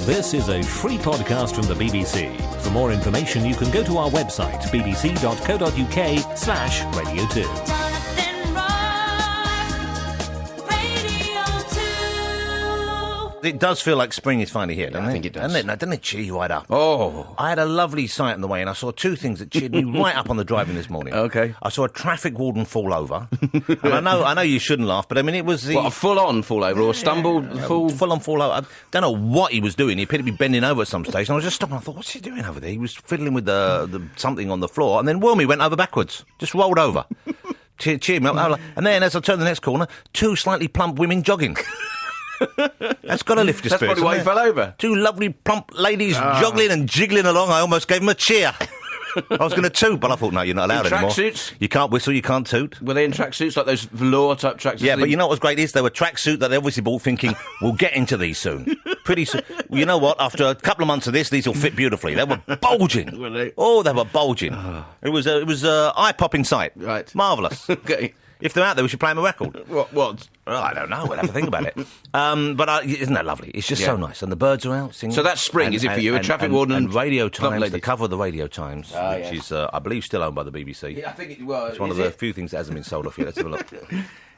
This is a free podcast from the BBC. For more information, you can go to our website, bbc.co.uk/Radio 2. It does feel like spring is finally here, doesn't it? I think it does. Doesn't it cheer you right up? Oh. I had a lovely sight on the way, and I saw two things that cheered me right up on the driving this morning. Okay. I saw a traffic warden fall over. And I know you shouldn't laugh, but I mean, it was the... What, a full-on fall over or stumbled Full-on fall over. I don't know what he was doing. He appeared to be bending over at some stage, and I was just stopping. I thought, what's he doing over there? He was fiddling with the something on the floor, and then Wormy went over backwards. Just rolled over. Cheered me up. And then, as I turned the next corner, two slightly plump women jogging. That's got to lift your spirits. That's probably why he fell over. Two lovely plump ladies joggling and jiggling along. I almost gave them a cheer. I was going to toot, but I thought, no, you're not allowed anymore. Tracksuits? You can't whistle, you can't toot. Were they in tracksuits, like those velour-type tracksuits? Yeah, but you know what's great is they were tracksuit that they obviously bought thinking, we'll get into these soon. Pretty soon. Well, you know what? After a couple of months of this, these will fit beautifully. They were bulging. Were they? Oh, they were bulging. It was eye-popping sight. Right. Marvellous. Okay. If they're out there, we should play them a record. What? Well, I don't know. We'll have to think about it. But isn't that lovely? It's just so nice. And the birds are out singing. So that's spring, is it for you? A traffic warden and Radio Times, ladies. the cover of the Radio Times, which is, I believe, still owned by the BBC. Yeah, I think it was. It's one of the few things that hasn't been sold off yet. Let's have a look.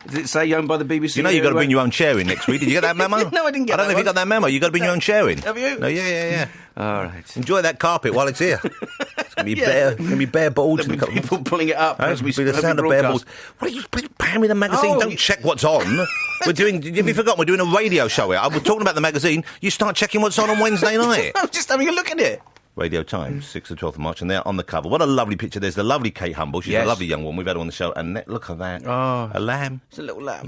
Does it say owned by the BBC? You know you've got to bring your own chair in next week. Did you get that memo? No, I didn't get I don't know if you got that memo. You've got to bring your own chair in. Have you? No, yeah. All right. Enjoy that carpet while it's here. It's going to be bare balls. There'll be people pulling it up as we be the sound of bare balls. What are you paying me the magazine? Oh, Don't check what's on. Have you forgotten? We're doing a radio show here. We're talking about the magazine. You start checking what's on Wednesday night. I'm just having a look at it. Radio Times, 6th of 12th of March, and they're on the cover. What a lovely picture. There's the lovely Kate Humble. She's a lovely young woman. We've had her on the show. And look at that. Oh. A lamb. It's a little lamb.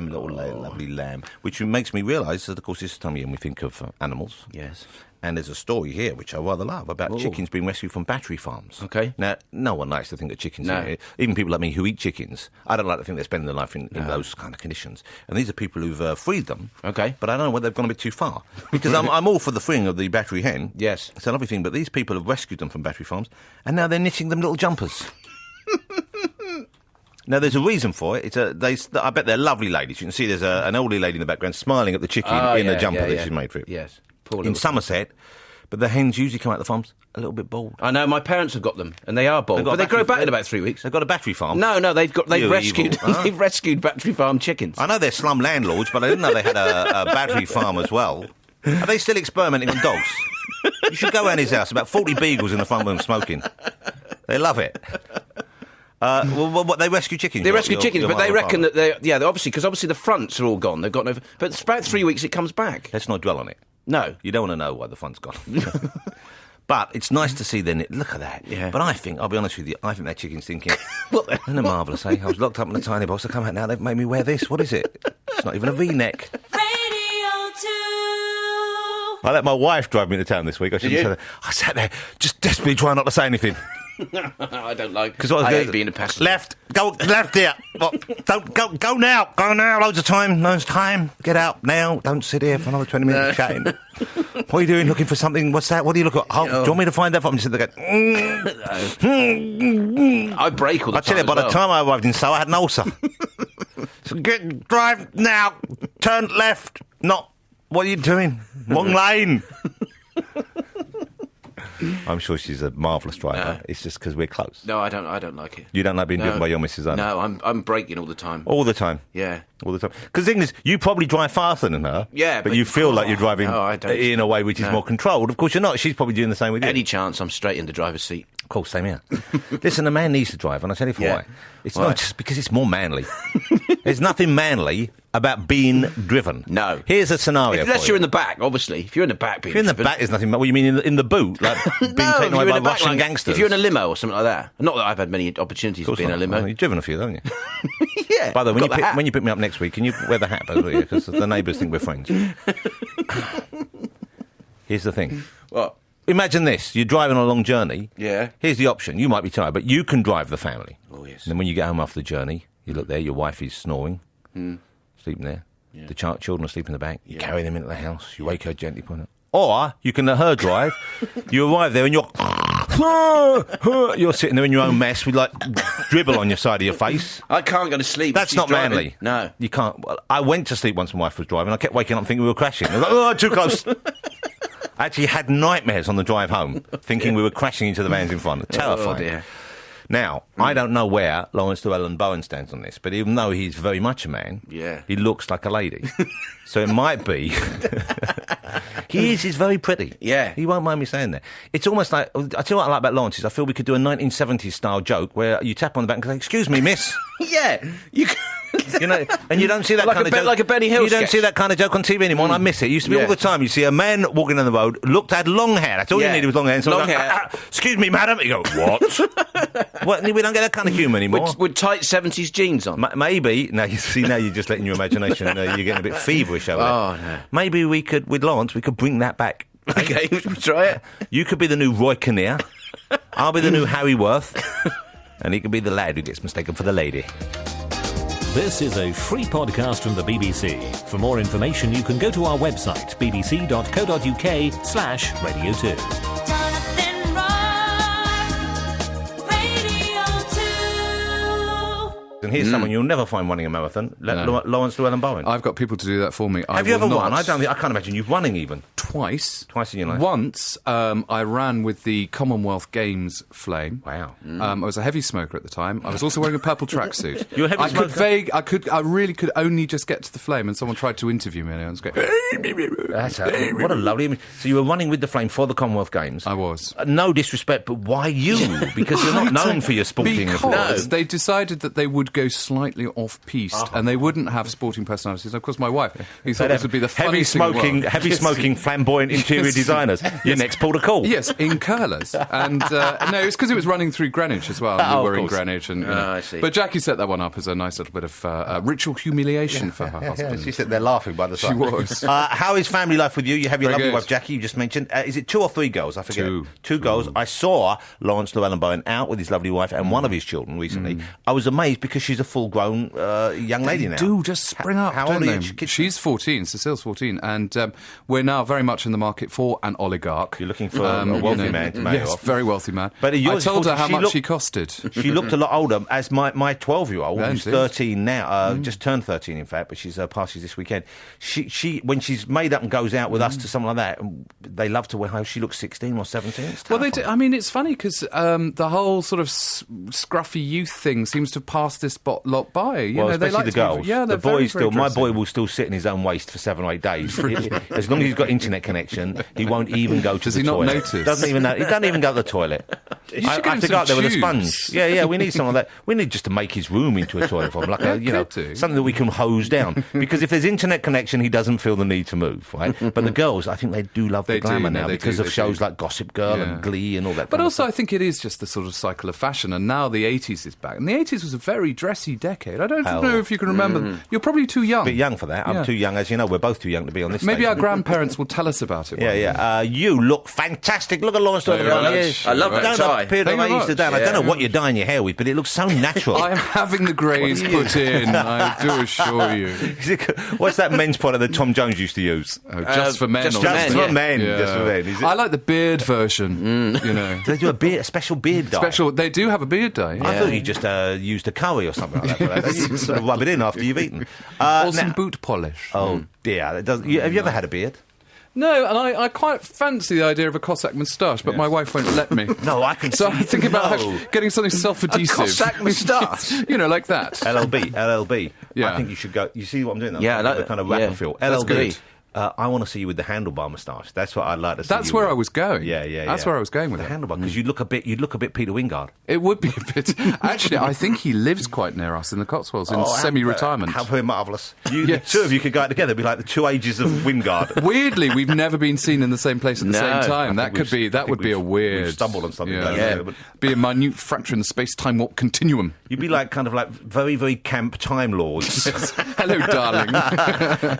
Lovely lamb. Which makes me realise that, of course, this time of year when we think of animals. Yes. And there's a story here, which I rather love, about chickens being rescued from battery farms. Okay. Now, no one likes to think that chickens are here. Even people like me who eat chickens, I don't like to think they're spending their life in those kind of conditions. And these are people who've freed them. Okay. But I don't know whether they've gone a bit too far. Because I'm all for the freeing of the battery hen. Yes. It's a lovely thing. But these people have rescued them from battery farms, and now they're knitting them little jumpers. Now, there's a reason for it. I bet they're lovely ladies. You can see there's an elderly lady in the background smiling at the chicken in a jumper that she's made for it. Yes. In Somerset. But the hens usually come out of the farms a little bit bald. I know, my parents have got them, and they are bald. But they grow back in about 3 weeks. They've got a battery farm? No, they've rescued battery farm chickens. I know they're slum landlords, but I didn't know they had a battery farm as well. Are they still experimenting on dogs? You should go around his house, about 40 beagles in the front room smoking. They love it. They rescue chickens? They rescue chickens, but they reckon that obviously the fronts are all gone. They've got no... But it's about 3 weeks it comes back. Let's not dwell on it. No. You don't want to know why the front's gone. But it's nice to see them. Look at that. Yeah. But I'll be honest with you, I think that chicken's thinking, isn't it marvellous, eh? I was locked up in a tiny box. I come out now, they've made me wear this. What is it? It's not even a V-neck. Radio 2. I let my wife drive me to town this week. I sat there just desperately trying not to say anything. I don't like... Because I hate being a passenger. Left here. Don't go now. Go now. Loads of time. Get out now. Don't sit here for another 20 minutes chatting. What are you doing? Looking for something? What's that? What do you look at? Do you want me to find that for? I'm just sitting there going... I break all the time. I tell you, by the time I arrived in Seoul, I had an ulcer. So drive now. Turn left. Not... What are you doing? Wrong lane. I'm sure she's a marvellous driver. It's just because we're close. No, I don't like it. You don't like being driven by your missus, either? No, I'm braking all the time. All the time? Yeah. All the time. Because the thing is, you probably drive faster than her. Yeah, but you feel like you're driving in a way which is more controlled. Of course you're not. She's probably doing the same with you. Any chance, I'm straight in the driver's seat. Of course, same here. Listen, a man needs to drive, and I'll tell you why. It's not just because it's more manly. There's nothing manly about being driven. No. Here's a scenario Unless you're in the back, obviously. If you're in the back being If you're in the back, there's nothing... What you mean, in the boot? Like being taken away by Russian gangsters? If you're in a limo or something like that. Not that I've had many opportunities to be in a limo. Well, you've driven a few, haven't you? Yeah. By the way, when you pick me up next week, can you wear the hat, because the neighbours think we're friends. Here's the thing. What? Imagine this. You're driving on a long journey. Yeah. Here's the option. You might be tired, but you can drive the family. Oh, yes. And then when you get home after the journey, you look there, your wife is snoring, sleeping there. Yeah. The children are sleeping in the back. You carry them into the house. You wake her gently. Or you can let her drive. You arrive there and you're sitting there in your own mess with like dribble on your side of your face. I can't go to sleep. That's not driving. manly. No. You can't. Well, I went to sleep once my wife was driving. I kept waking up thinking we were crashing. I was like, too close. I actually had nightmares on the drive home, thinking we were crashing into the vans in front. Terrifying. Oh, dear. Now, I don't know where Laurence Llewelyn-Bowen stands on this, but even though he's very much a man, he looks like a lady. So it might be... He's very pretty. Yeah. He won't mind me saying that. It's almost like... I tell you what I like about Laurence is I feel we could do a 1970s style joke where you tap on the back and say, excuse me, miss. Yeah. You know, and you don't see that Like kind a of bit joke. like a Benny Hill You don't sketch. see that kind of joke on TV anymore, and I miss it. It used to be all the time. You see a man walking down the road, had long hair. That's all you needed was long hair. And so Long go, hair. Excuse me, madam. You go, what? What? We don't get that kind of humour anymore. With tight 70s jeans on. Maybe. Now, you're just letting your imagination, you're getting a bit feverish over it. No. Maybe we could, with Laurence, we could bring that back. Okay, we'll try it. You could be the new Roy Kinnear. I'll be the new Harry Worth. And he could be the lad who gets mistaken for the lady. This is a free podcast from the BBC. For more information, you can go to our website, bbc.co.uk/Radio 2. Jonathan Ross, Radio 2. And here's someone you'll never find running a marathon, Laurence Llewelyn-Bowen. I've got people to do that for me. Have you ever won? I can't imagine you running even. Twice. Twice in your life? Once, I ran with the Commonwealth Games flame. Wow. I was a heavy smoker at the time. I was also wearing a purple tracksuit. You were a heavy smoker? I really could only just get to the flame, and someone tried to interview me, and I was going... What a lovely image. So you were running with the flame for the Commonwealth Games? I was. No disrespect, but why you? Because you're not known for your sporting Because they decided that they would go slightly off-piste, and they wouldn't have sporting personalities. Of course, my wife, who thought this would be the funniest thing in the world. Heavy smoking, flamboyant interior designers. Your next port of call. Yes, in curlers. And no, it's because it was running through Greenwich as well. And we were in Greenwich. And, I see. But Jackie set that one up as a nice little bit of ritual humiliation for her husband. She sat there laughing by the side. She was. How is family life with you? You have your Very lovely good. wife, Jackie, you just mentioned. Is it 2 or 3 girls? I forget. Two girls. I saw Laurence Llewelyn-Bowen out with his lovely wife and one of his children recently. I was amazed because she's a full-grown young lady now. Do just spring up. How don't old are they? your kids? She's 14. Cecile's 14, and we're now very much in the market for an oligarch. You're looking for a wealthy man to marry Yes, off. very wealthy man. But I yours, told her how she much looked- she costed. She looked a lot older, as my 12-year-old, Yeah, who's indeed. 13 now, just turned 13 in fact, but she's parties this weekend. She when she's made up and goes out with us to something like that, they love to wear how she looks 16 or 17. It's Well, they do. terrifying. I mean, it's funny because the whole sort of scruffy youth thing seems to pass this lot by. You Well, know, they especially like the to be- girls. Yeah, they're the boys very, very still. My dressy. boy will still sit in his own waste for 7 or 8 days. As long as he's got internet connection, he won't even go to Does the he not toilet. notice? Doesn't even know. He doesn't even go to the toilet. You should I get have him to go some out there with a tubes. sponge. Yeah, we need something like that. We need just to make his room into a toilet for him, like a, could do. something that we can hose down. Because if there's internet connection, he doesn't feel the need to move, right? But the girls, I think they do love the They do, glamour no, now they because do, of they shows do. like Gossip Girl Yeah. and Glee and all that. But kind of also, stuff. I think it is just the sort of cycle of fashion, and now the 80s is back. And the 80s was a very dressy decade. I don't know if you can remember. You're probably too young. a bit young for that. I'm Yeah. too young, as you know. We're both too young to be on this Maybe station. our grandparents will tell us about it. Yeah. You look fantastic. Look at Laurence Thank you very Llewelyn-Bowen. much. I love that Don't tie. appear to Thank you age very to Dan. much. I don't know what you're dyeing your hair with, but it looks so natural. I am having the greys put in, I do assure you. What's that men's product that Tom Jones used to use? Oh, just for men. just or for Just something. for men. Yeah. Just for men. Is it? I like the beard version, you know. Do they do a special beard dye? Special. They do have a beard dye. I thought you just used a curry or something like that. For that. You sort of rub it in after you've eaten. Or some now- boot polish. Oh dear. Have you ever had a beard? No, and I quite fancy the idea of a Cossack moustache, but my wife won't let me. No, I can. So see I think about no. getting something self-adhesive. Cossack moustache. You know, like that. LLB. Yeah. I think you should go. You see what I'm doing? Yeah, I like the that. kind of rapper Yeah. feel. That's LLB. good. I want to see you with the handlebar moustache. That's what I'd like to see. That's you where with. I was going. Yeah. That's where I was going with the it. handlebar because you'd look a bit Peter Wingard. It would be a bit. Actually, I think he lives quite near us in the Cotswolds in semi-retirement. How very marvellous. Yes. The two of you could go out together. It'd be like the 2 ages of Wingard. Weirdly, we've never been seen in the same place at the No. same time. That could be. That would be a weird. We've stumbled on something. Yeah. Yeah. But Be a minute fracture in the space-time warp continuum. you'd be like kind of like very, very camp Time Lords. Hello, darling.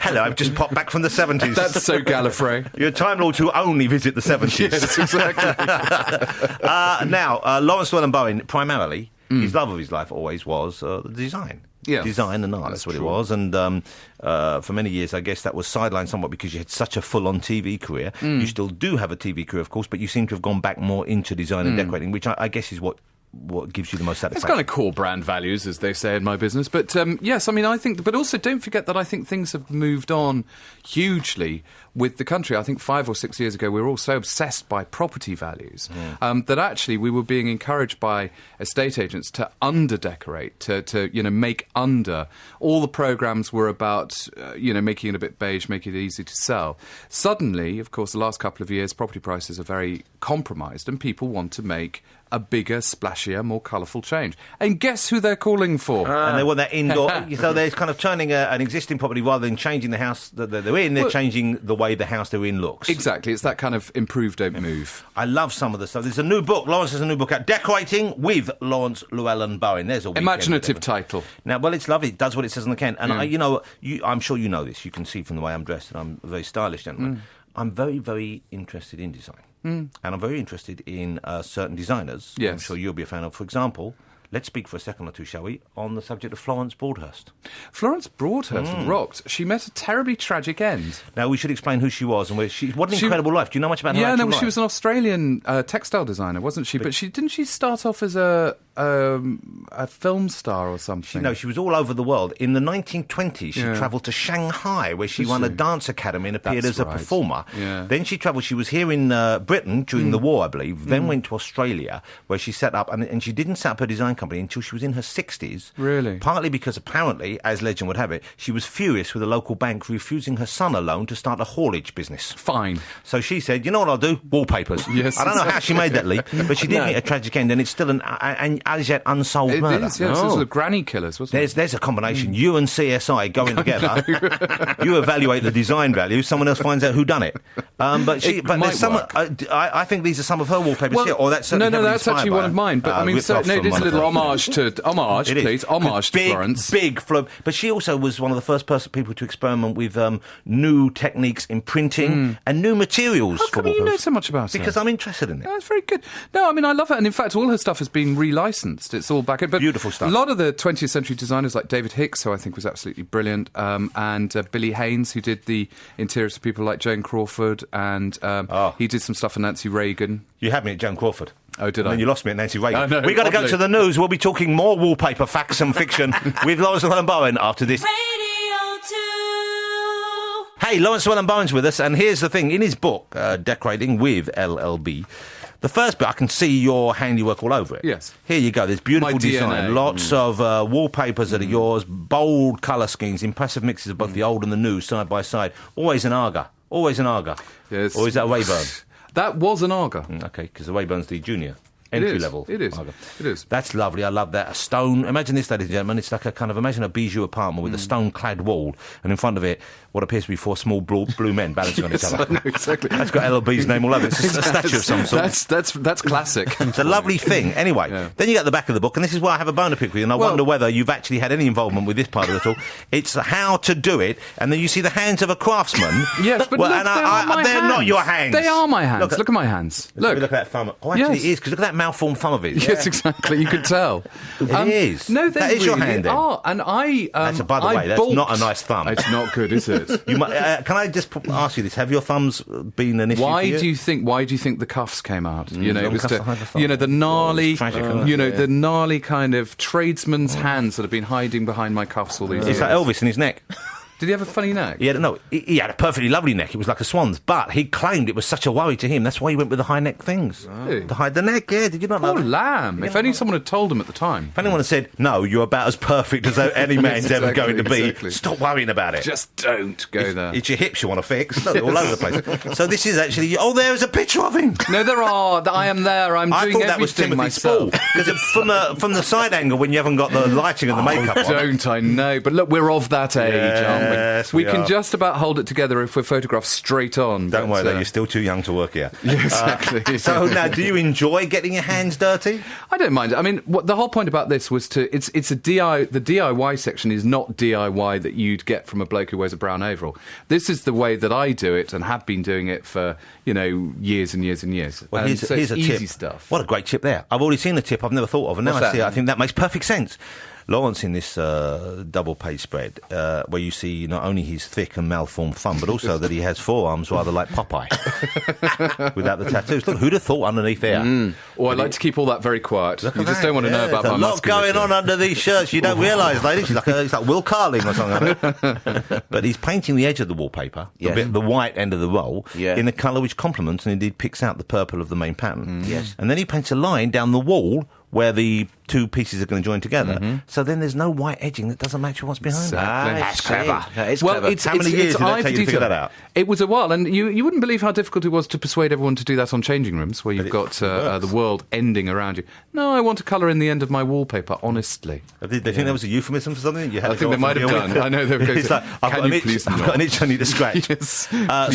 Hello, I've just popped back from the 70s. That's so Gallifrey. You're a Time Lord who only visit the 70s. Yes, exactly. Now, Laurence Llewelyn-Bowen, primarily, his love of his life always was the design. Yeah. Design and art, that's what true. it was. And for many years, I guess that was sidelined somewhat because you had such a full-on TV career. You still do have a TV career, of course, but you seem to have gone back more into design and decorating, which I guess is what what gives you the most It's satisfaction? kind of core brand values, as they say in my business. But yes, I mean, I think, but also don't forget that I think things have moved on hugely with the country. I think 5 or 6 years ago, we were all so obsessed by property values that actually we were being encouraged by estate agents to under-decorate, to make under. All the programmes were about, making it a bit beige, making it easy to sell. Suddenly, of course, the last couple of years, property prices are very compromised and people want to make a bigger, splashier, more colourful change. And guess who they're calling for? And they want that indoor. So they're kind of turning an existing property rather than changing the house that they're in. They're changing the way the house they're in looks. Exactly. It's that kind of improve, don't move. I love some of the stuff. There's a new book. Lawrence has a new book out. Decorating with Laurence Llewelyn-Bowen. There's a weekend Imaginative title. Now, well, it's lovely. It does what it says on the can. And I'm sure you know this. You can see from the way I'm dressed that I'm a very stylish gentleman. I'm very, very interested in design. And I'm very interested in certain designers. Yes. I'm sure you'll be a fan of. For example, let's speak for a second or two, shall we, on the subject of Florence Broadhurst. Florence Broadhurst rocked. She met a terribly tragic end. Now, we should explain who she was and where she... What an incredible life. Do you know much about her actual life? She was an Australian textile designer, wasn't she? But didn't she start off as a film star or something? She was all over the world. In the 1920s, she travelled to Shanghai, where she won a dance academy and appeared as a performer. Yeah. Then she travelled. She was here in Britain during the war, I believe. Then went to Australia, where she set up, and she didn't set up her design company until she was in her 60s. Really? Partly because apparently, as legend would have it, she was furious with a local bank refusing her son a loan to start a haulage business. Fine. So she said, you know what I'll do? Wallpapers. Yes, I don't know how she made that leap, but she did meet a tragic end, and it's still an as yet unsolved murder. It is, yes. It was the granny killers, wasn't it? There's a combination. You and CSI going together. You evaluate the design value. Someone else finds out who done it. But there's some. I think these are some of her wallpapers here. Or that's that's actually one of mine. But I mean, it is a little homage to Florence. Big flub. But she also was one of the first people to experiment with new techniques in printing and new materials. How come you know so much about it? Because I'm interested in it. That's very good. No, I mean, I love it. And in fact, all her stuff has been relicensed. It's all back. But beautiful stuff. A lot of the 20th century designers like David Hicks, who I think was absolutely brilliant, and Billy Haynes, who did the interiors for people like Joan Crawford, and he did some stuff for Nancy Reagan. You had me at Joan Crawford. Oh, did I? And you lost me at Nancy Reagan. No, We've got to go to the news. We'll be talking more wallpaper facts and fiction with Laurence Llewelyn-Bowen after this. Radio 2. Hey, Laurence Llewelyn-Bowen's with us, and here's the thing. In his book, Decorating with LLB, the first bit, I can see your handiwork all over it. Yes. Here you go. There's beautiful My design. DNA. Lots of wallpapers that are yours, bold colour schemes, impressive mixes of both the old and the new, side by side. Always an Aga. Always an Aga. Yes. Or is that Wayburn? That was an Aga. Okay, because the Wayburn's the junior. Entry level. It is. Aga. It is. That's lovely. I love that. A stone. Imagine this, ladies and gentlemen. It's like a kind of, imagine a bijou apartment with a stone-clad wall, and in front of it, what appears to be 4 small blue men balancing on each other. I know, exactly. That's got LLB's name all over it. It's a statue of some sort. That's classic. It's a lovely thing. Anyway, then you get the back of the book, and this is why I have a bone to pick with you, and I wonder whether you've actually had any involvement with this part of it at all. It's how to do it, and then you see the hands of a craftsman. Yes, but look, they're not your hands. They are my hands. Look at my hands. Look at that thumb. Oh, actually, it is, because look at that malformed thumb of his. Yes, exactly. You could tell. It is. No, they that is really your hand, then. are. And I. That's by the way, that's not a nice thumb. It's not good, is it? You might, can I just ask you this? Have your thumbs been an issue? Why for you? do you think the cuffs came out? You know, the it was cuffs behind the thumb. the gnarly, tragic, isn't it? the gnarly kind of tradesman's hands that have been hiding behind my cuffs all these years. It's like Elvis in his neck. Did he have a funny neck? He had a perfectly lovely neck. It was like a swan's, but he claimed it was such a worry to him. That's why he went with the high neck things. Really? To hide the neck, yeah. Did you not know Poor that? lamb. If only someone had told him at the time. If anyone had said, no, you're about as perfect as any man's ever going to be, exactly. stop worrying about it. Just don't go there. It's your hips you want to fix. Look, they're all over the place. So this is actually... Oh, there is a picture of him. No, there are. I am there. I'm I doing thought that was everything Timothy Spall. myself. Because from the side angle, when you haven't got the lighting and the makeup on. Don't I know? But look, we're of that age, Yes, aren't we? we can are. just about hold it together if we're photographed straight on. Don't worry, but, though, you're still too young to work here. Yeah, exactly. So now, do you enjoy getting your hands dirty? I don't mind. I mean, the whole point about this was it's a DIY. The DIY section is not DIY that you'd get from a bloke who wears a brown overall. This is the way that I do it and have been doing it for years and years and years. Well, and here's a easy tip. stuff. What a great tip there. I've already seen the tip I've never thought of, and now What's I see that? it. I think that makes perfect sense. Laurence in this double-page spread where you see not only his thick and malformed thumb, but also that he has forearms rather like Popeye without the tattoos. Look, who'd have thought underneath there? Or I like to keep all that very quiet. You just don't want to know about my my musculature. There's a lot going on under these shirts. You don't realise, ladies. It's like Will Carling or something like that. But he's painting the edge of the wallpaper, the white end of the roll, in a colour which complements and indeed picks out the purple of the main pattern. Yes. And then he paints a line down the wall where the two pieces are going to join together. So then there's no white edging that doesn't match what's behind Exactly. it. That's clever. That is Well, clever. How many years did it take you to figure that out? It was a while, and you wouldn't believe how difficult it was to persuade everyone to do that on changing rooms, where you've got the world ending around you. No, I want to colour in the end of my wallpaper, honestly. Did they think that was a euphemism for something? You had I to think go they off might and have deal done. with it? I know they were going It's like, I've got an itch I need to scratch. Yes.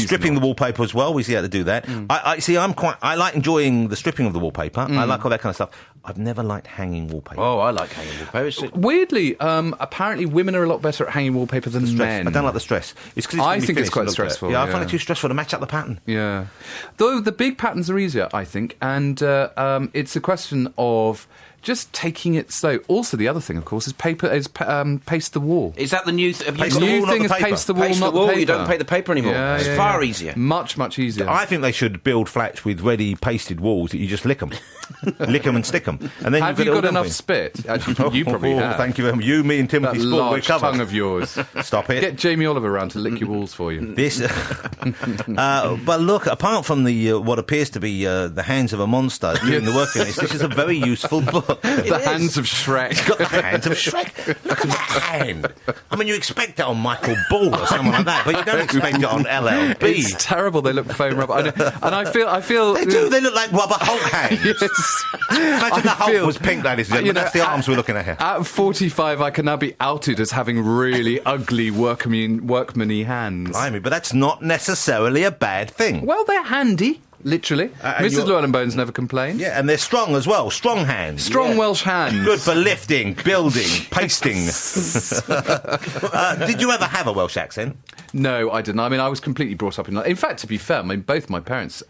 Stripping the wallpaper as well, we see how to do that. I like enjoying the stripping of the wallpaper. I like all that kind of stuff. I've never liked hanging wallpaper. Oh, I like hanging wallpaper. Weirdly, apparently women are a lot better at hanging wallpaper than men. I don't like the stress. It's 'cause it's I gonna be think it's finished quite and looked at. stressful, Yeah, I find yeah. it too stressful to match up the pattern. Yeah. Though the big patterns are easier, I think, and it's a question of just taking it slow. Also, the other thing, of course, is paste the wall. Is that the new Paste The the new wall, not thing the is paper. paste the wall, Paste not the wall, the paper. you don't paint the paper anymore. Yeah, It's yeah, far yeah. easier. Much, much easier. I think they should build flats with ready pasted walls that you just lick them. Lick them and stick them. And then Have you've you got got it all enough done spit? Actually, you probably have. Thank you very much. You, me and Timothy That Spall, we're large covered. tongue of yours. Stop it. Get Jamie Oliver around to lick your walls for you. This, but look, apart from the what appears to be the hands of a monster doing the work in this is a very useful book. The hands of Shrek. It's got the hands of Shrek. Look at that hand. I mean, you expect it on Michael Ball or someone like that, but you don't expect it on LLB. It's terrible. They look foam rubber, and I feel They do. They look like rubber Hulk hands. Yes. Imagine the I Hulk feel- was pink, ladies and gentlemen. That's the arms we're looking at here. At 45, I can now be outed as having really ugly workman-y hands. Blimey, but that's not necessarily a bad thing. Well, they're handy, literally. and Mrs. you're- Llewelyn-Bowen's never complained. Yeah, and they're strong as well. Strong hands. Strong Welsh hands. Good for lifting, building, pasting. Did you ever have a Welsh accent? No, I didn't. I mean, I was completely brought up in fact, to be fair, I mean, both my parents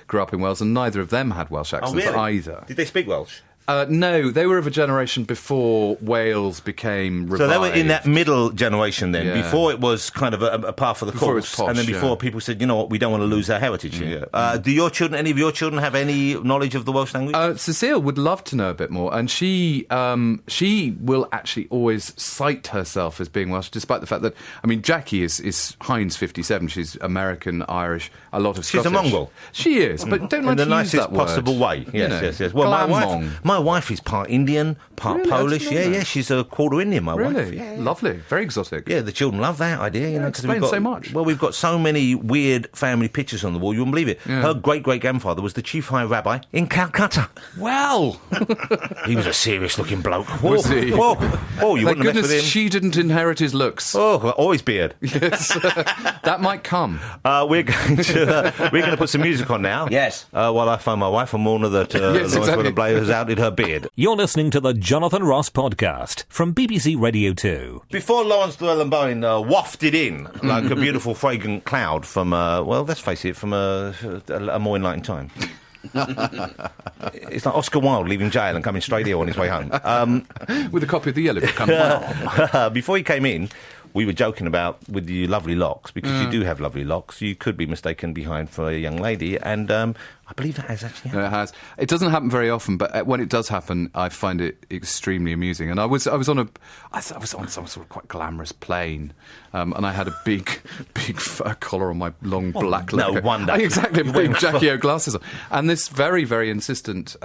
grew up in Wales, and neither of them had Welsh accents either. Did they speak Welsh? No, they were of a generation before Wales became revived. So they were in that middle generation then, Yeah. before it was kind of a par for the Before it was course, posh, and then before yeah. people said, you know what, we don't want to lose our heritage here. Do your children, any of your children, have any knowledge of the Welsh language? Cecile would love to know a bit more, and she will actually always cite herself as being Welsh, despite the fact that, I mean, Jackie is Heinz 57. She's American, Irish, a lot of She's Scottish. a mongrel. She is, but don't like in the to nicest use that word. possible way. You Yes, know, yes, yes. Well, glamong. my wife is part Indian, part Really? I didn't Polish. know Yeah, that. yeah, she's a quarter Indian, my wife. Really? Yeah, yeah. Lovely. Very exotic. Yeah, the children love that idea, you know, because we've explains got so much. Well, we've got so many weird family pictures on the wall. You wouldn't believe it. Yeah. Her great-great-grandfather was the chief high rabbi in Calcutta. Well, He was a serious-looking bloke. Was he? Whoa, you thank wouldn't have messed goodness with him. she didn't inherit his looks. Oh, always beard. Yes. That might come. We're going to put some music on now. Yes. While I phone my wife and warn her that Laurence exactly. Llewelyn-Bowen has outed her beard. You're listening to the Jonathan Ross Podcast from BBC Radio 2. Before Laurence Llewelyn-Bowen wafted in like a beautiful fragrant cloud from, well, let's face it, from a more enlightened time. It's like Oscar Wilde leaving jail and coming straight here on his way home. With a copy of the Yellow Book. Before he came in, we were joking about with your lovely locks, because you do have lovely locks. You could be mistaken behind for a young lady, and I believe that has actually happened. It has. It doesn't happen very often, but when it does happen, I find it extremely amusing. And I was on some sort of quite glamorous plane, and I had a big fur collar on my long black no leg. wonder. Exactly, You big went Jackie O glasses on, and this very, very insistent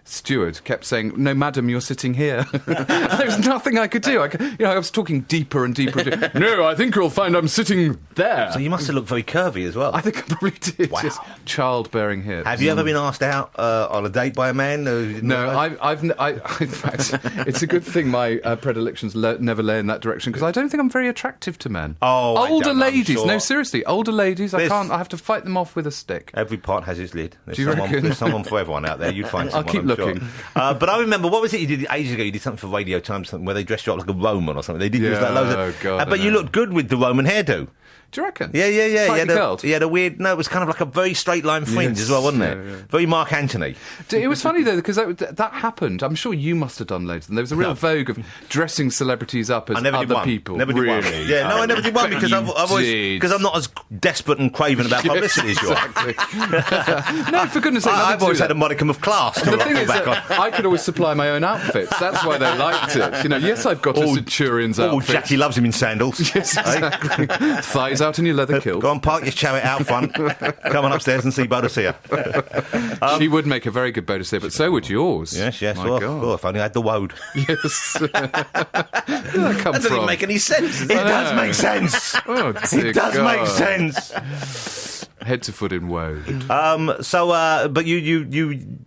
steward kept saying, "No, madam, you're sitting here." There was nothing I could do. I was talking deeper and deeper. And deeper. No, I think you'll find I'm sitting there. So you must have looked very curvy as well. I think I probably did. Wow. Just childbearing hips. Have you ever been asked out on a date by a man? No, in fact, it's a good thing my predilections never lay in that direction, because I don't think I'm very attractive to men. Oh, I older don't know, I'm ladies. sure. No, seriously, older ladies. I have to fight them off with a stick. Every pot has its lid. Do you reckon? There's someone for everyone out there. You'd find I'll someone. keep I'm sure. looking. But I remember, what was it you did ages ago? You did something for Radio Times, something where they dressed you up like a Roman or something. They did use Yeah, that loads of. oh, God, but I you know. looked good with the Roman hairdo. Do you reckon? Yeah. Slightly curled. He had a weird... No, it was kind of like a very straight line fringe as well, wasn't it? Yeah. Very Mark Antony. It was funny, though, because that happened. I'm sure you must have done loads of them. There was a real vogue of dressing celebrities up as other people. Never did one. Yeah, no, I never did one because I'm not as desperate and craven about publicity as you are. No, for goodness sake, I've always had a modicum of class to the thing is back that on. I could always supply my own outfits. That's why they liked it. You know, yes, I've got a Centurion's outfit. Jackie loves him in sandals. Yes, exactly. Thighs out in your leather kilt. Go on, park your chariot out front. Come on upstairs and see Bodicea. She would make a very good Bodicea, but so would yours. Yes. My Oh, God. oh, if only I had the woad. Yes. Where did that come That doesn't from? make any sense. It does make sense. Oh, dear It does God. make sense. Head to foot in woad. But you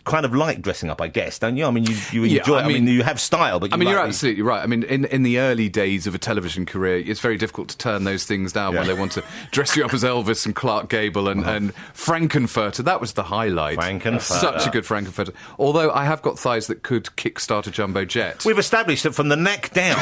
kind of like dressing up, I guess, don't you? I mean, you enjoy. I mean, you have style, but you're absolutely right. I mean, in the early days of a television career, it's very difficult to turn those things down when they want to dress you up as Elvis and Clark Gable and Frankenfurter. That was the highlight. Frankenfurter. Such a good Frankenfurter. Although I have got thighs that could kickstart a jumbo jet. We've established that from the neck down,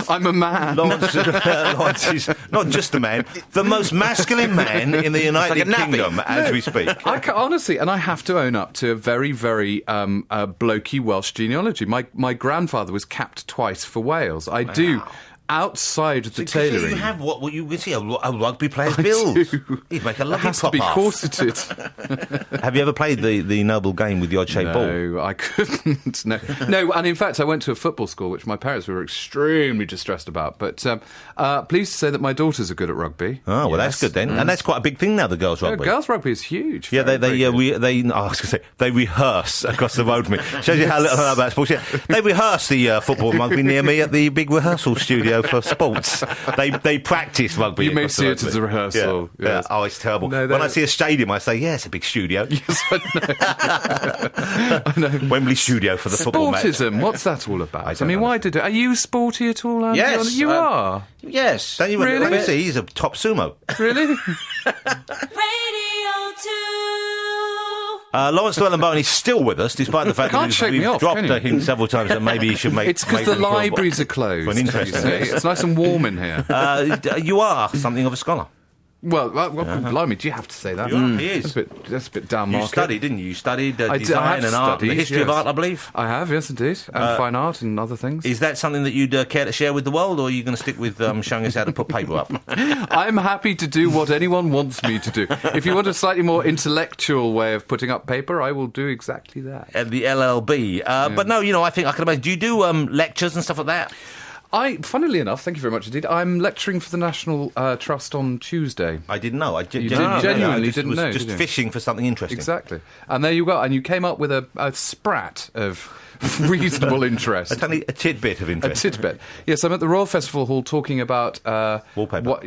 I'm a man. Lawrence is not just a man, the most masculine man in the United Kingdom as we speak. Honestly, and I have to own up to a very, very blokey Welsh genealogy. My grandfather was capped twice for Wales. I do. Outside the tailoring. You have what you would see a rugby player's build. He'd make a lovely It has to be pop-off. corseted. Have you ever played the noble game with the odd-shaped ball? No, I couldn't. No, and in fact, I went to a football school, which my parents were extremely distressed about. But pleased to say that my daughters are good at rugby. Oh, well, that's good then. And that's quite a big thing now, the girls' rugby. Girls' rugby is huge. Yeah, very, very good. I was going to say, they rehearse across the road from me. Shows you how little I know about sports. Yeah, they rehearse the football rugby near me at the big rehearsal studio for sports. They practice rugby. You may across see the it road as a rehearsal. Yeah. Yes. Oh, it's terrible. No, when I see a stadium, I say, yeah, it's a big studio. Yes, I know. Wembley studio for the football match. Sportism, what's that all about? I mean, know. why did it? Are you sporty at all, Andy? Yes, You are? Yes. Don't you Really? Let me see, he's a top sumo. Really? Radio 2. Lawrence Llewelyn-Bowen is still with us, despite the fact Can't that shake me we've off, dropped can you? a hint several times that maybe he should make... It's because the libraries are closed. For an interesting you see. It's nice and warm in here. You are something of a scholar. Well, blimey, do you have to say that? You are, he is. That's a bit down You market. studied, didn't you? You studied I design have and art, and the studied, history of yes. art, I believe. I have, yes, indeed. And fine art and other things. Is that something that you'd care to share with the world, or are you going to stick with showing us how to put paper up? I'm happy to do what anyone wants me to do. If you want a slightly more intellectual way of putting up paper, I will do exactly that. At the LLB. But no, I think I can imagine. Do you do lectures and stuff like that? Funnily enough, thank you very much indeed, I'm lecturing for the National Trust on Tuesday. I didn't know. I genuinely didn't know, Just did you? fishing for something interesting. Exactly. And there you go. And you came up with a sprat of reasonable interest. It's only a tidbit of A interest. tidbit. Yes, I'm at the Royal Festival Hall talking about... Wallpaper.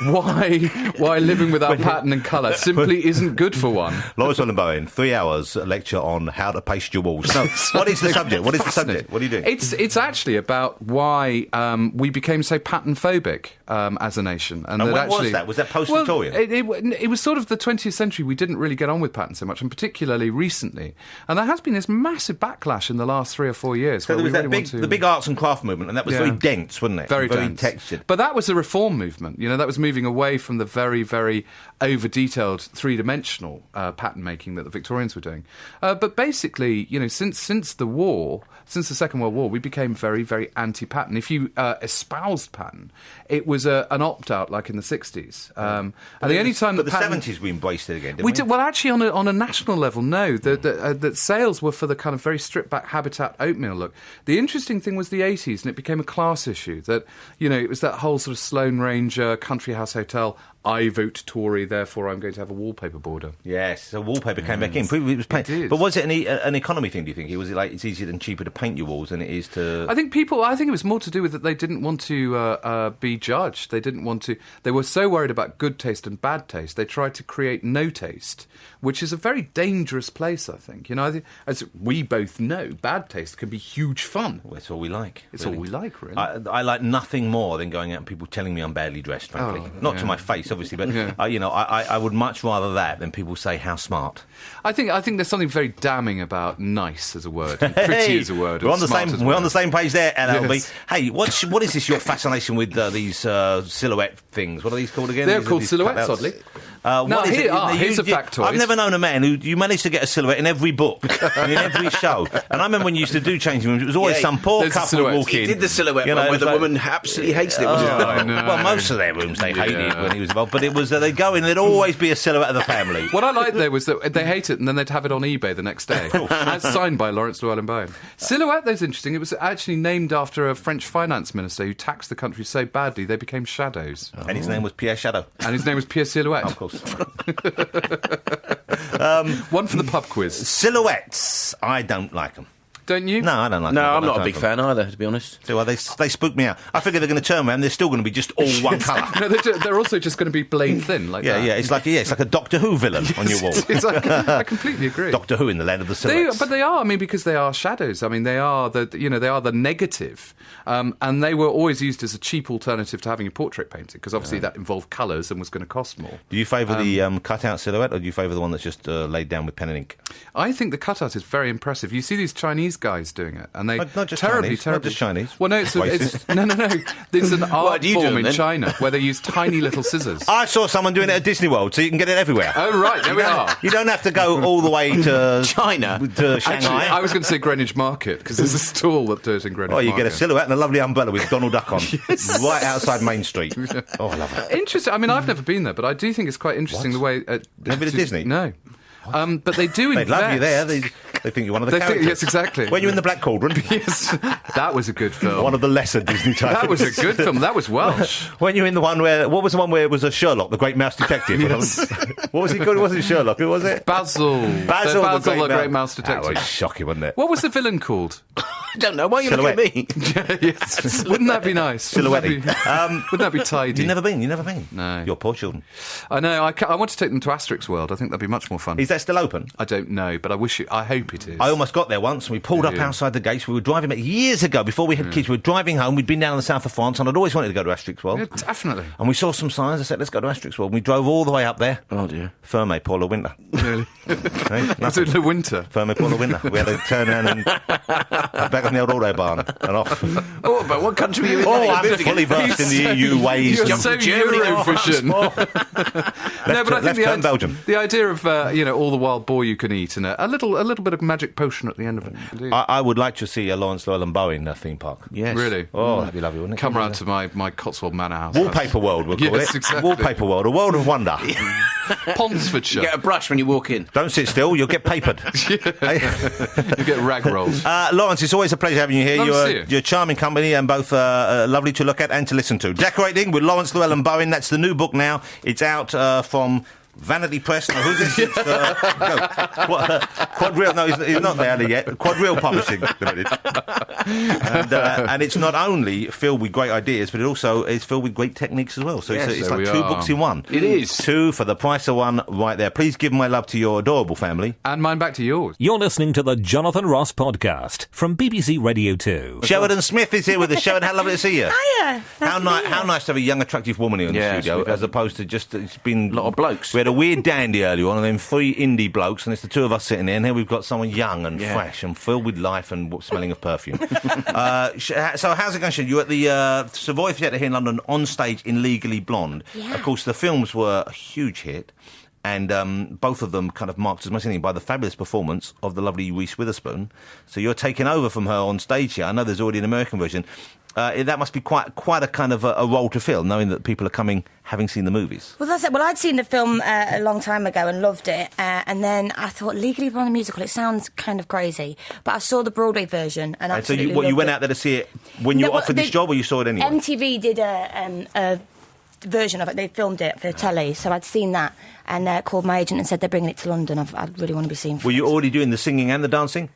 Why living without pattern and colour simply isn't good for one. Laurence Llewelyn-Bowen, 3 hours lecture on how to paste your walls. No, what is the subject? What is the subject? What are you doing? It's actually about why we became so pattern phobic as a nation. And when that was actually, that? Was that post-Victorian? Well, it was sort of the 20th century. We didn't really get on with pattern so much, and particularly recently. And there has been this massive backlash in the last 3 or 4 years. So where there was we that really the big arts and craft movement, and that was Yeah. very dense, wasn't it? Very dense. textured. But that was a reform movement. That was moving away from the very, very over-detailed, three-dimensional pattern making that the Victorians were doing. But basically, since the war, since the Second World War, we became very, very anti-pattern. If you espoused pattern, it was an opt-out, like in the 60s. And the only time But that the pattern... 70s we embraced it again, didn't We we? did, well, actually, on a national level, no. That sales were for the kind of very stripped-back habitat oatmeal look. The interesting thing was the 80s, and it became a class issue. That it was that whole sort of Sloane Ranger country house hotel. I vote Tory, therefore I'm going to have a wallpaper border. Yes, so wallpaper came back in. It was paint. did. But was it an economy thing, do you think? Was it like it's easier and cheaper to paint your walls than it is to... I think it was more to do with that they didn't want to be judged. They didn't want to... They were so worried about good taste and bad taste, they tried to create no taste, which is a very dangerous place, I think. I think, as we both know, bad taste can be huge fun. Well, it's all we like. It's all we like, really. I like nothing more than going out and people telling me I'm badly dressed, frankly. Oh, Not yeah. to my face. obviously, but I would much rather that than people say how smart. I think there's something very damning about nice as a word, and pretty as a word. We're on and smart as a we're word. on the same page there, LLB. Yes. Hey, what is this? Your fascination with these silhouette things? What are these called again? They're These are called these silhouettes, cutouts. oddly. What is it? Here's a factoid. I've never known a man who you managed to get a silhouette in every book and in every show. And I remember when you used to do changing rooms, it was always some poor there's a couple silhouette. walk in. He did the silhouette You know, one where it's the like- woman absolutely hated it. wasn't it? I know. Well, most of their rooms they hated Yeah. when he was involved, but it was they'd go in, there'd always be a silhouette of the family. What I liked there was that they hate it and then they'd have it on eBay the next day. As signed by Laurence Llewelyn-Bowen. Silhouette, though, is interesting. It was actually named after a French finance minister who taxed the country so badly they became shadows. And his name was Pierre Shadow. And his name was Pierre Silhouette. Of course. One for the pub quiz. Silhouettes, I don't like them. Don't you? No, I don't like them. No, I I'm don't not a like big them. fan either, to be honest. So they spook me out. I figure they're going to turn around. They're still going to be just all one colour. No, they're also just going to be blade thin, like that. Yeah. It's like a Doctor Who villain on your wall. I completely agree. Doctor Who in the land of the silhouettes. But they are. I mean, because they are shadows. I mean, they are the negative, and they were always used as a cheap alternative to having a portrait painted because obviously that involved colours and was going to cost more. Do you favour the cut-out silhouette, or do you favour the one that's just laid down with pen and ink? I think the cutout is very impressive. You see these Chinese guys doing it, and they Not just terribly, Chinese, terribly. not just Chinese. Well, no, it's Racist. no. There's an art do you do form them in then? China where they use tiny little scissors. I saw someone doing it at Disney World, so you can get it everywhere. Oh right, there we are. You don't have to go all the way to China? to Actually, Shanghai. I was going to say Greenwich Market because there's a stall that does it in Greenwich Oh, you Market. get a silhouette and a lovely umbrella with Donald Duck on, right outside Main Street. Oh, I love it. Interesting. I mean, I've never been there, but I do think it's quite interesting the way. Never been to Disney? No. But they do They'd invest. love you there. They think you're one of the They think- characters. yes, exactly. When you're in the Black Cauldron, Yes, that was a good film. one of the lesser Disney titles. That was a good film. That was Welsh. When you're in the one what was the one where it was a Sherlock, the Great Mouse Detective? Yes. What was he called? It wasn't Sherlock. Who was it? Basil, the Great Mouse That Detective. was shocking, wasn't it? What was the villain called? I don't know. Why are you looking at me? Yes. Wouldn't that be nice? Silhouette. Wouldn't that be tidy? You've never been? No. Your poor children. I know. I want to take them to Asterix World. I think that'd be much more fun. Is that still open? I don't know, but I hope it is. I almost got there once, and we pulled up Yeah. outside the gates. We were driving years ago, before we had kids. We were driving home. We'd been down in the south of France, and I'd always wanted to go to Asterix World. Yeah, definitely. And we saw some signs. I said, let's go to Asterix World. And we drove all the way up there. Oh, dear. Ferme pour le winter. Really? Hey, Was nothing. it the winter? Ferme pour le winter. We had to turn around and back on the old Autobahn and off. Oh, but what country are you in? Oh, now? I'm fully versed in the EU ways. You're and- so Germany. Eurovision. No, but I Let's think turn Belgium. the idea of all the wild boar you can eat and a little bit of magic potion at the end of it. Indeed. I would like to see a Laurence Llewelyn-Bowen theme park. Yes. Really? Oh, that'd be lovely, wouldn't it? Come round to my Cotswold Manor house. Wallpaper World, we'll call Yes, it. exactly. Wallpaper World, a world of wonder. Ponsfordshire. Get a brush when you walk in. Don't sit still, you'll get papered. Hey? You get rag rolls. Lawrence, it's always a pleasure having you here. Lovely to see you. You're a charming company and both lovely to look at and to listen to. Decorating with Laurence Llewelyn-Bowen, that's the new book now. It's out from Vanity Press. No, who's this? It's, Quadrille. No, he's not there yet. Quadrille Publishing Limited. And it's not only filled with great ideas, but it also is filled with great techniques as well. So Yes, it's there like we two are. books in one. It is. Two for the price of one right there. Please give my love to your adorable family. And mine back to yours. You're listening to the Jonathan Ross Podcast from BBC Radio 2. Sheridan Smith is here with us. Sheridan, how lovely to see you. Hiya. How nice to have a young, attractive woman here in the Yes, studio, we've had as opposed to just it's been a lot of blokes. We had a weird dandy earlier on, and then three indie blokes, and it's the two of us sitting there. And here we've got someone young and fresh and filled with life and smelling of perfume. So how's it going, Sheridan? You're at the Savoy Theatre here in London, on stage in Legally Blonde. Yeah. Of course, the films were a huge hit. And both of them kind of marked as much as anything by the fabulous performance of the lovely Reese Witherspoon. So you're taking over from her on stage here. I know there's already an American version. That must be quite a kind of a role to fill, knowing that people are coming having seen the movies. Well, that's it. Well, I'd seen the film a long time ago and loved it. And then I thought, Legally Blonde the musical, it sounds kind of crazy. But I saw the Broadway version and So absolutely you loved went it. out there to see it when you No, were offered this they- job, or you saw it anyway? MTV did a version of it. They filmed it for the telly, so I'd seen that and called my agent and said they're bringing it to London. I really want to be seen. Were you already doing the singing and the dancing?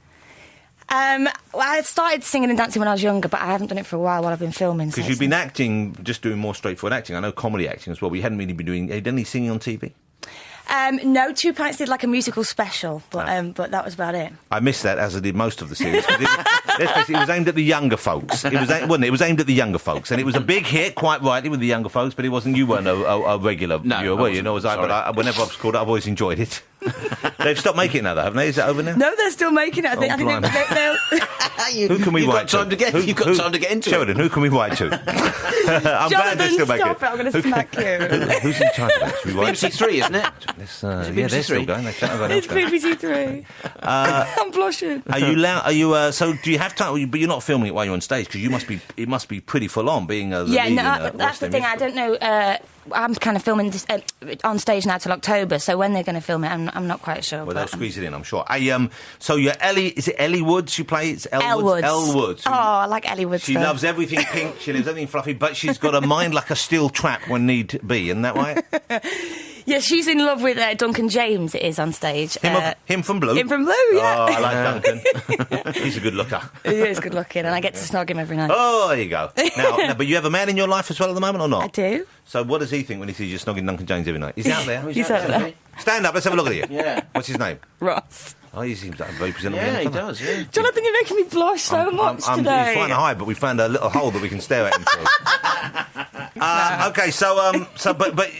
Well, I started singing and dancing when I was younger, but I haven't done it for a while I've been filming. Because so you've it's- been acting, just doing more straightforward acting. I know comedy acting as well. We hadn't really been doing. Had you done any singing on TV? No, Two Pints did like a musical special, but that was about it. I missed that, as I did most of the series. 'Cause let's face it, it was aimed at the younger folks. It was, wasn't it? It was aimed at the younger folks, and it was a big hit, quite rightly, with the younger folks. But it wasn't. You weren't a regular viewer, were you? No, was I? But whenever I've called it, I've always enjoyed it. They've stopped making it now, though, haven't they? Is it over now? No, they're still making it. I think who can we You've write got time to get. You've got time to get into Sheridan, who can we write to? I'm glad they're still making it. Stop it! I'm going to smack you. Who's in charge of that? Should we write BBC Three, isn't it? yeah, they're still going. It's BBC Three. I'm blushing. Are you? So do you have time? But you're not filming it while you're on stage because you must be. It must be pretty full on being a. Yeah, no, that's the thing. I don't know. I'm kind of filming this on stage now till October, so when they're going to film it, I'm not quite sure. Well, they'll squeeze it in, I'm sure. So you're Ellie. Is it Ellie Woods you play? It's Elle Woods. Elle Woods. Oh, I like Ellie Woods. She loves everything pink. She loves everything fluffy, but she's got a mind like a steel trap when need be. Isn't that right? Yeah, she's in love with Duncan James. It is on stage. Him from Blue. Him from Blue. Yeah. Oh, I like Duncan. He's a good looker. He is good looking, and I get to snog him every night. Oh, there you go. Now, but you have a man in your life as well at the moment, or not? I do. So what does he think when he sees you snogging Duncan James every night? He's out there. He's out there. Stand up, let's have a look at you. Yeah. What's his name? Ross. Oh, he seems like a very presentable Yeah, young he fella. does. Yeah. Jonathan, you're making me blush so much today. He's trying to hide, but we found a little hole that we can stare at him through. Okay, but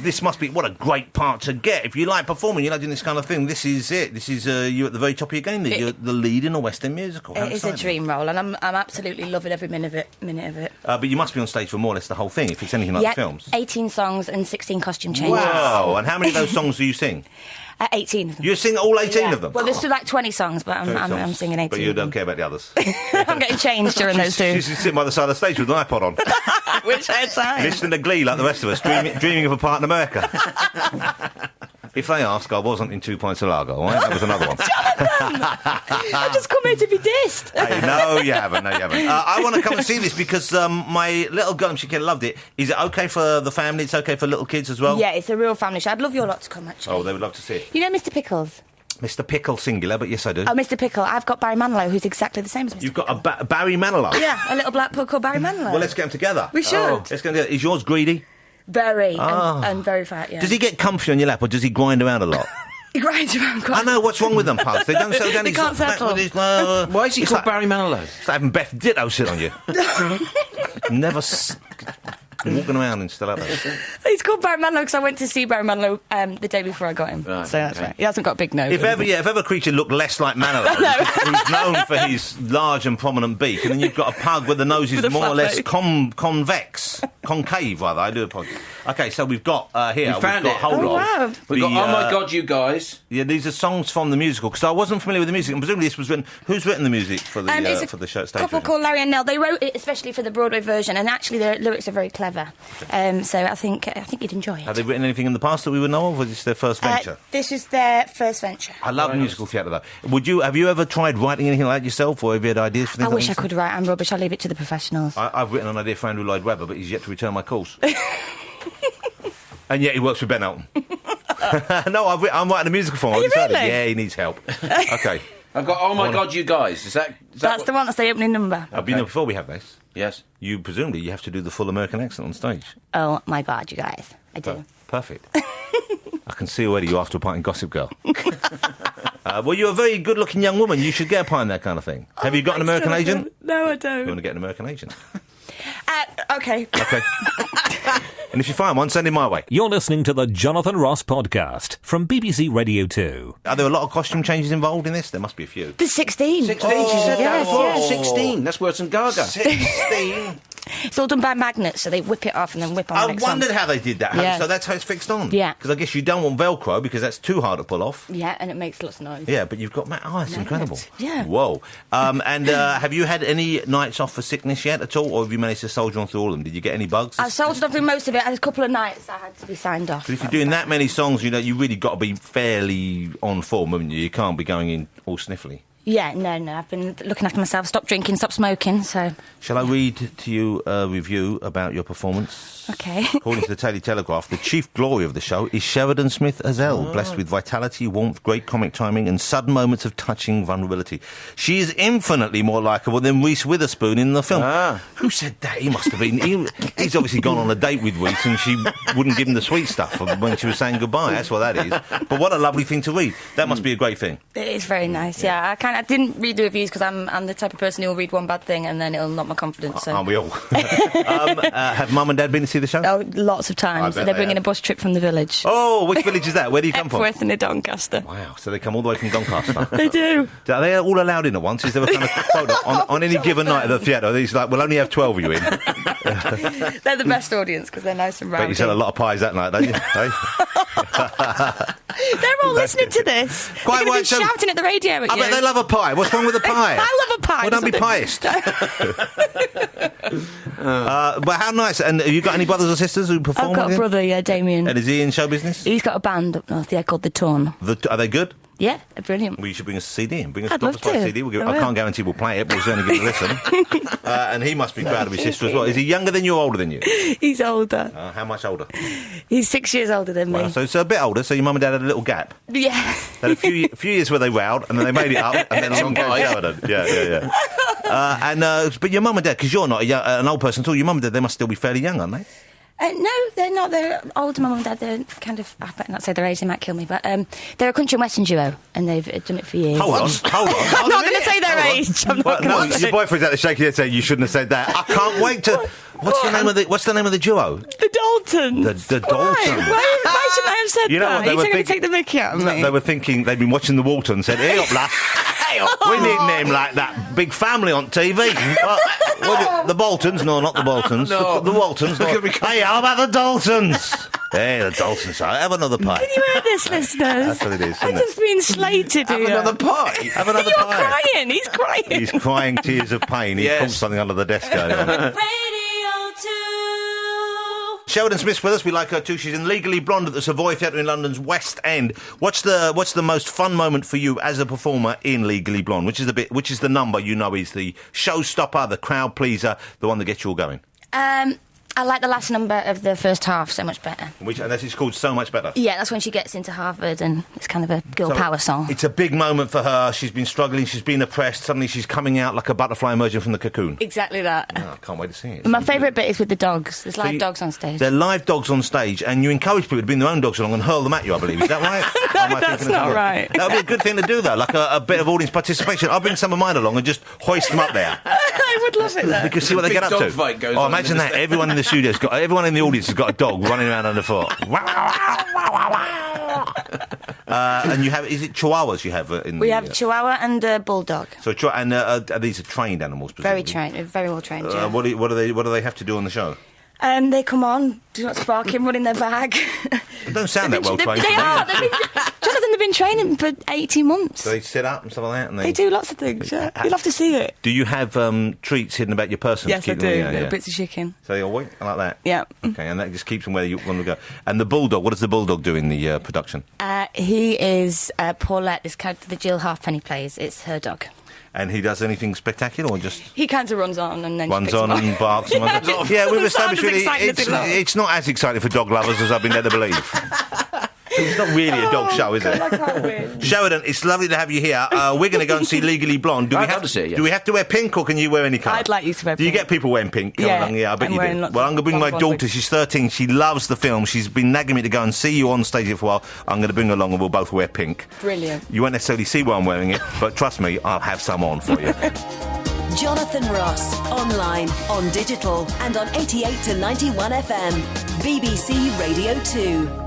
this must be what a great part to get. If you like performing, you like doing this kind of thing. This is it. This is you at the very top of your game. You're the lead in a West End musical. It is a dream role, and I'm absolutely loving every minute of it. But you must be on stage for more or less the whole thing. If it's anything like the films. 18 songs and 16 costume changes. Wow! And how many of those songs do you sing? 18 of them. You sing all 18 of them? Well, there's still like 20 songs, but I'm singing 18. But you don't care about the others. I'm getting changed during those two. She's sitting by the side of the stage with an iPod on. Which time? Listening to Glee like the rest of us, dreaming of a part in America. If they ask, I wasn't in 2 Pints of Lager, all right? That was another one. I've just come here to be dissed. Hey, no, you haven't. I want to come and see this because my little girl, she loved it. Is it okay for the family? It's okay for little kids as well? Yeah, it's a real family show. I'd love your lot to come, actually. Oh, they would love to see it. You know Mr. Pickles? Mr. Pickle, singular, but yes, I do. Oh, Mr. Pickle. I've got Barry Manilow, who's exactly the same as Mr. You've got a Barry Manilow? Yeah, a little black pug called Barry Manilow. Well, let's get them together. We should. Let's get them together. Is yours greedy? Very, and very fat, yeah. Does he get comfy on your lap, or does he grind around a lot? He grinds around quite. I know, what's wrong with them, pugs? They don't settle down. They can't settle. Why is he called Barry Manilow? It's like having Beth Ditto sit on you. Never walking around and still up there. He's called Barry Manilow because I went to see Barry Manilow the day before I got him. Right, so that's right. He hasn't got a big nose. If ever a creature looked less like Manilow, who's known for his large and prominent beak, and then you've got a pug with the nose is more or less concave, rather. I do apologise. Okay, so we've got here. We found got it. Hold On. Wow. We've got Oh My God, You Guys. Yeah, these are songs from the musical because I wasn't familiar with the music, and presumably this was written. Who's written the music for the show? Stage couple version? Called Larry and Nell. They wrote it especially for the Broadway version, and actually the lyrics are very clever. So I think you'd enjoy it. Have they written anything in the past that we would know of, or is this their first venture? This is their first venture. I love musical theatre, though. Have you ever tried writing anything like that yourself, or have you had ideas for things? I wish I could write. I'm rubbish. I leave it to the professionals. I've written an idea for Andrew Lloyd Webber, but he's yet to return my calls. And yet he works with Ben Elton. No, I'm writing a musical for him. Are you really? Yeah, he needs help. Okay. I've got Oh My God, You Guys. That's the one. That's the opening number. I've been there before we have this. Yes. You have to do the full American accent on stage. Oh my God, you guys! I do. Perfect. I can see already you're after a part in Gossip Girl. Well, you're a very good-looking young woman. You should get a part in that kind of thing. Have you got an American agent? No, I don't. You want to get an American agent? Okay. Okay. And if you find one, send him my way. You're listening to the Jonathan Ross podcast from BBC Radio 2. Are there a lot of costume changes involved in this? There must be a few. There's 16. 16, she said yes, that before. yes. 16. That's worse than Gaga. 16? It's all done by magnets, so they whip it off and then whip on the I next one. wondered how they did that. Yes. So that's how it's fixed on? Yeah. Because I guess you don't want Velcro because that's too hard to pull off. Yeah, and it makes lots of noise. Yeah, but you've got... it's incredible. Yeah. Whoa. And have you had any nights off for sickness yet at all, or have you managed to soldier on through all of them? Did you get any bugs? I soldiered on through most of it. I had a couple of nights I had to be signed off. But if you're doing that many songs, you really got to be fairly on form, haven't you? You can't be going in all sniffly. Yeah, no. I've been looking after myself. Stopped drinking, stopped smoking, so... Shall I read to you a review about your performance? Okay. According to the Daily Telegraph, the chief glory of the show is Sheridan Smith as Elle, blessed with vitality, warmth, great comic timing and sudden moments of touching vulnerability. She is infinitely more likeable than Reese Witherspoon in the film. Who said that? He must have been... He's obviously gone on a date with Reese and she wouldn't give him the sweet stuff when she was saying goodbye. That's what that is. But what a lovely thing to read. That must be a great thing. It is very nice, yeah. I kind fine. I didn't read the reviews because I'm the type of person who'll read one bad thing and then it'll knock my confidence. So. Aren't we all? Have Mum and Dad been to see the show? Oh, lots of times. bet They're they bringing have. a bus trip from the village. Oh, which village is that? Where do you come from? Epworth and Doncaster. Wow, so they come all the way from Doncaster. They do. Are they all allowed in at once? Is there a kind of quota on any given night at the theatre? He's like, we'll only have 12 of you in. They're the best audience because they're nice and rowdy. Bet you sell a lot of pies that night, don't you? Hey? They're all listening to this. Quite They're going to right, be shouting at the radio at I you. bet they love a pie. What's wrong with a pie? I love a pie. Well, don't be pious. But how nice. And have you got any brothers or sisters who perform I've got with a you? brother, yeah, Damien. And is he in show business? He's got a band up north, yeah, called The Torn. Are they good? Yeah, they're brilliant. Well, you should bring us a CD in. Bring us I'd a love to. CD. I I will. can't guarantee we'll play it, but we'll certainly give it a listen. And he must be proud of his sister as well. Is he younger than you or older than you? He's older. How much older? He's 6 years older than me. Well, so it's a bit older, so your mum and dad had a little gap. Yeah. They had a few years where they wowed, and then they made it up, and then along came Sheridan. Yeah. But your mum and dad, because you're not an old person at all, your mum and dad, they must still be fairly young, aren't they? No, they're not. They're older, mum and dad. They're kind of, I better not say their age, they might kill me, but they're a country and western duo, and they've done it for years. Hold on. I'm not going to say their age. I'm not going to say. Your boyfriend's out there shaking his head saying you shouldn't have said that. I can't wait to... What's the name of the duo? The Daltons. The Daltons. Why shouldn't I have said You know that? what, they Are you were trying to thinking- take the mickey out of me? They were thinking they'd been watching the Waltons, said, "Hey up, lass, hey up, we need a name like that. Big family on TV. The Boltons? No, not the Boltons. No. The Waltons. No. Hey, how about the Daltons? Hey, the Daltons. Have another pie. Can you hear this, listeners? That's what it is, I'm isn't just being slated here. Another pie. Have another You're pie. crying. He's crying. He's crying tears of pain. He Yes. pulled something under the desk going on. Radio 2. Sheridan Smith's with us. We like her too. She's in Legally Blonde at the Savoy Theatre in London's West End. What's the most fun moment for you as a performer in Legally Blonde? Which is the number you know is the showstopper, the crowd pleaser, the one that gets you all going? I like the last number of the first half so much better. And that's called So Much Better. Yeah, that's when she gets into Harvard and it's kind of a girl So power song. It's a big moment for her. She's been struggling. She's been oppressed. Suddenly she's coming out like a butterfly emerging from the cocoon. Exactly that. Oh, I can't wait to see it. My favourite bit is with the dogs. There's live you- dogs on stage. They're live dogs on stage, and you encourage people to bring their own dogs along and hurl them at you, I believe. Is that right? Am I that's thinking of not something? right. That would be a good thing to do, though, like a bit of audience participation. I'll bring some of mine along and just hoist them up there. I would love it though. You can see what they Big get up dog to. fight goes Oh, on imagine in the that. Everyone in the studio's got... Everyone in the audience has got a dog running around underfoot. And you have... Is it chihuahuas you have in We the... have Chihuahua and a Bulldog. So, these are trained animals, Very presumably? trained, very well trained, yeah. What do they have to do on the show? They come on, do not barking, run in their bag. They don't sound that well trained. They are. Jonathan, they've been training for 18 months. So they sit up and stuff like that? And They do lots of things, yeah. You'll have to see it. Do you have treats hidden about your person? Yes, to I keep do. them- yeah, Little yeah. bits of chicken. So you're like that? Yeah. Okay, and that just keeps them where you want to go. And the Bulldog, what does the Bulldog do in the production? He is Paulette, this character that Jill Halfpenny plays. It's her dog. And he does anything spectacular or just... He kind of runs on and then she runs picks him on up. and barks and runs on. Yeah, we've Doesn't sound established as really exciting as it looks. it's not as exciting for dog lovers as I've been led to believe. It's not really a dog show, is it? I can't win. Sheridan, it's lovely to have you here. We're going to go and see Legally Blonde. I'd love to see it, yes. Do we have to wear pink or can you wear any colour? I'd like you to wear Do you pink. get people wearing pink? coming Yeah, along? Yeah, I bet I'm you wearing do. lots Well, of I'm going to bring my blonde daughter. ones. She's 13. She loves the film. She's been nagging me to go and see you on stage for a while. I'm going to bring her along and we'll both wear pink. Brilliant. You won't necessarily see why I'm wearing it, but trust me, I'll have some on for you. Jonathan Ross, online, on digital, and on 88 to 91 FM. BBC Radio 2.